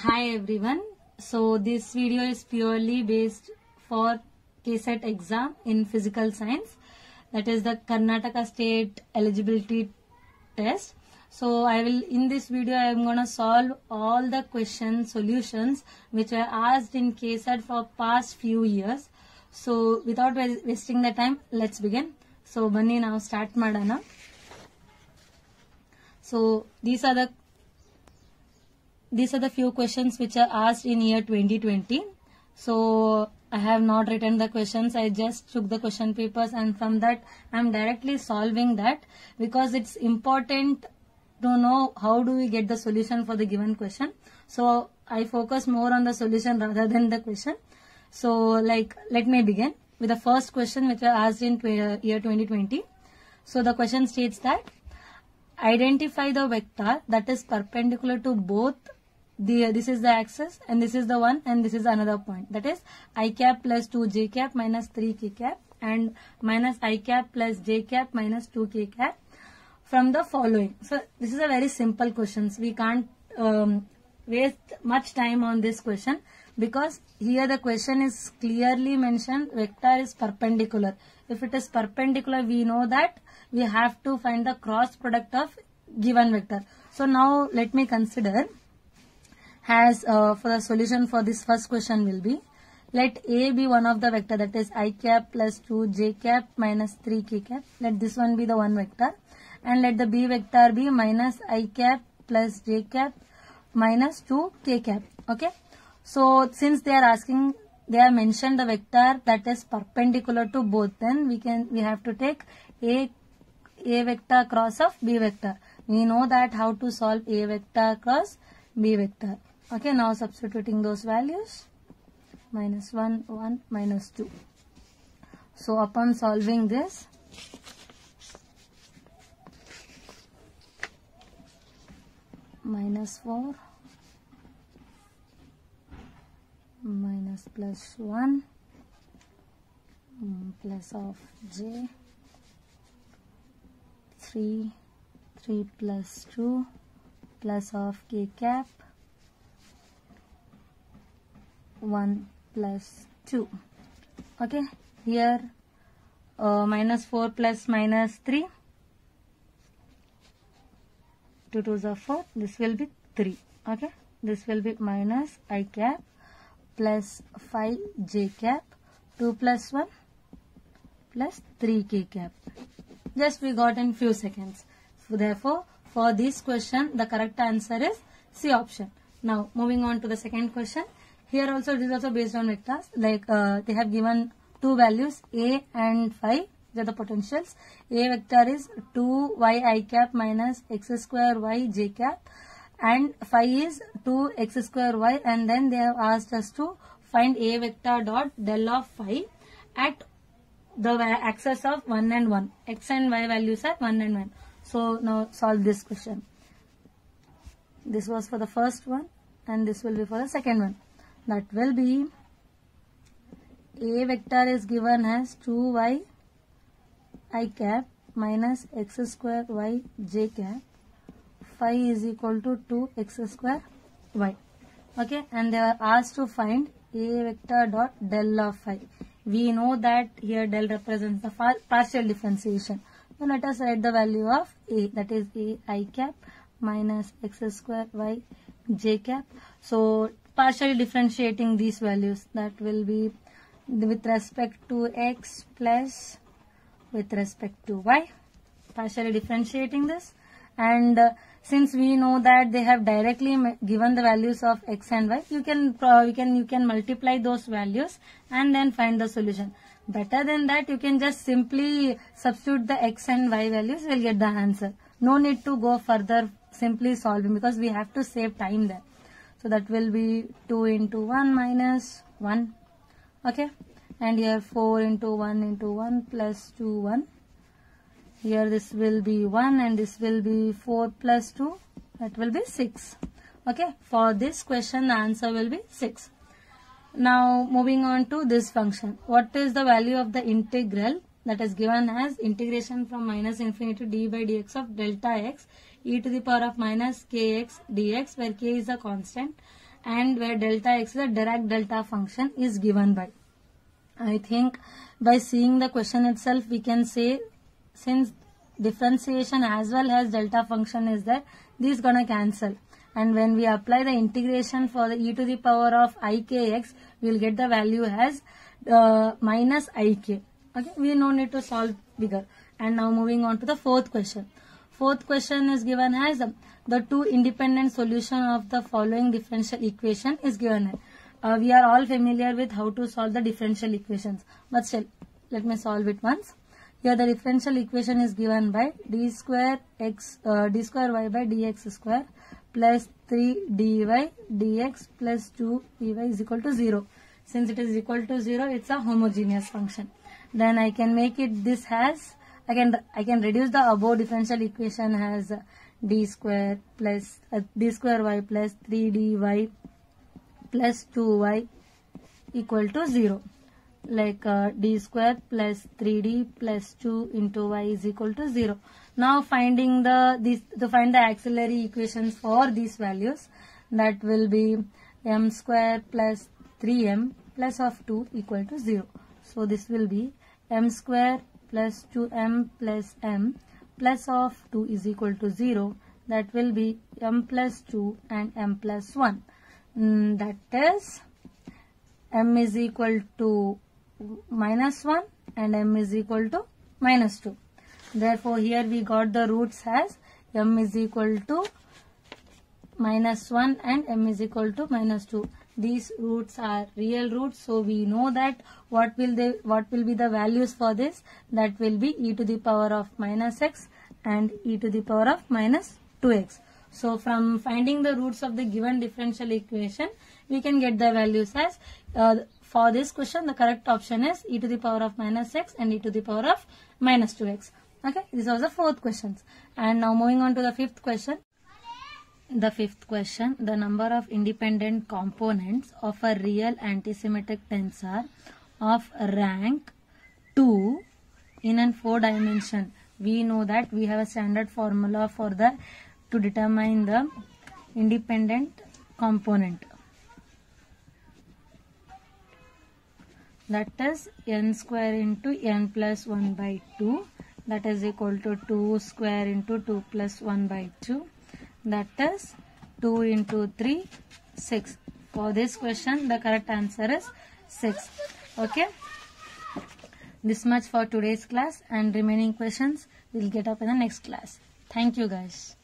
Hi everyone. So this video is purely based for KSET exam in physical science. That is the Karnataka State eligibility test. So in this video I am gonna solve all the solutions which were asked in KSET for past few years. So without wasting the time, let's begin. So bani now start madana. So these are the few questions which are asked in year 2020. So I have not written the questions. I just took the question papers, and from that I am directly solving that, because it's important to know how do we get the solution for the given question. So I focus more on the solution rather than the question. So let me begin with the first question which was asked in year 2020. So the question states that identify the vector that is perpendicular to both this is the axis and this is the one and this is another point, that is I cap plus 2 j cap minus 3 k cap and minus I cap plus j cap minus 2 k cap from the following. So this is a very simple question. We can't waste much time on this question, because here the question is clearly mentioned vector is perpendicular. If it is perpendicular, we know that we have to find the cross product of given vector. So now let me consider for the solution for this first question will be, let A be one of the vector, that is I cap plus 2 j cap minus 3 k cap. Let this one be the one vector, and let the B vector be minus I cap plus j cap minus 2 k cap. Okay. So since they have mentioned the vector that is perpendicular to both, then we have to take A vector cross of B vector. We know that how to solve A vector cross B vector. Okay, now substituting those values, minus 1, 1, minus 2. So upon solving this, minus 4, minus plus 1, plus of j, 3 plus 2, plus of k cap, 1 plus 2. Okay, here minus 4 plus minus 3, 2 2s are 4, this will be 3. Okay, this will be minus I cap plus 5 j cap, 2 plus 1 plus 3 k cap. Just we got in few seconds. So therefore, for this question, the correct answer is C option. Now, moving on to the second question. Here also, this is also based on vectors. They have given two values, A and phi. These are the potentials. A vector is 2y I cap minus x square y j cap, and phi is 2x square y, and then they have asked us to find A vector dot del of phi at the axis of 1 and 1. X and y values are 1 and 1. So now solve this question. This was for the first one, and this will be for the second one. That will be A vector is given as 2y I cap minus x square y j cap. Phi is equal to 2x square y. Okay, and they are asked to find A vector dot del of phi. We know that here del represents the partial differentiation. So let us write the value of A, that is A I cap minus x square y j cap. So partially differentiating these values, that will be with respect to x plus with respect to y. Partially differentiating this, and since we know that they have directly given the values of x and y, you can multiply those values and then find the solution. Better than that, you can just simply substitute the x and y values, will get the answer. No need to go further simply solving, because we have to save time there. So that will be 2 into 1 minus 1. Okay, and here 4 into 1 plus 2 1. Here this will be 1 and this will be 4 plus 2. That will be 6. Okay, for this question the answer will be 6. Now moving on to this function. What is the value of the integral that is given as integration from minus infinity to d by dx of delta x e to the power of minus kx dx, where k is a constant. and where delta x is a Dirac delta function is given by. I think by seeing the question itself we can say, since differentiation as well as delta function is there, this is gonna cancel, and when we apply the integration for the e to the power of ikx, we will get the value as minus ik. Okay, we no need to solve bigger. And now moving on to the fourth question. Fourth question is given as the two independent solution of the following differential equation is given. We are all familiar with how to solve the differential equations, but still let me solve it once. Here the differential equation is given by d square y by dx square plus 3 dy dx plus 2 dy is equal to 0. Since it is equal to 0, it's a homogeneous function. Then I can make it this as, I can reduce the above differential equation as d square y plus 3 dy plus 2y equal to 0. Like d square plus 3d plus 2 into y is equal to 0. Now finding to find the auxiliary equations for these values, that will be m square plus 3m plus of 2 equal to 0. So this will be m square plus 2m plus m plus of 2 is equal to 0. That will be m plus 2 and m plus 1. That is m is equal to minus 1 and m is equal to minus 2. Therefore, here we got the roots as m is equal to minus 1 and m is equal to minus 2. These roots are real roots, so we know that what will be the values for this. That will be e to the power of minus x and e to the power of minus 2x. So from finding the roots of the given differential equation, we can get the values as for this question the correct option is e to the power of minus x and e to the power of minus 2x. Okay, this was the fourth question. And now moving on to the fifth question. The fifth question, the number of independent components of a real antisymmetric tensor of rank 2 in a 4-dimension. We know that we have a standard formula for to determine the independent component. That is n square into n plus 1 by 2. That is equal to 2 square into 2 plus 1 by 2. That is 2 into 3, 6. For this question, the correct answer is 6. Okay. This much for today's class, and remaining questions we'll get up in the next class. Thank you guys.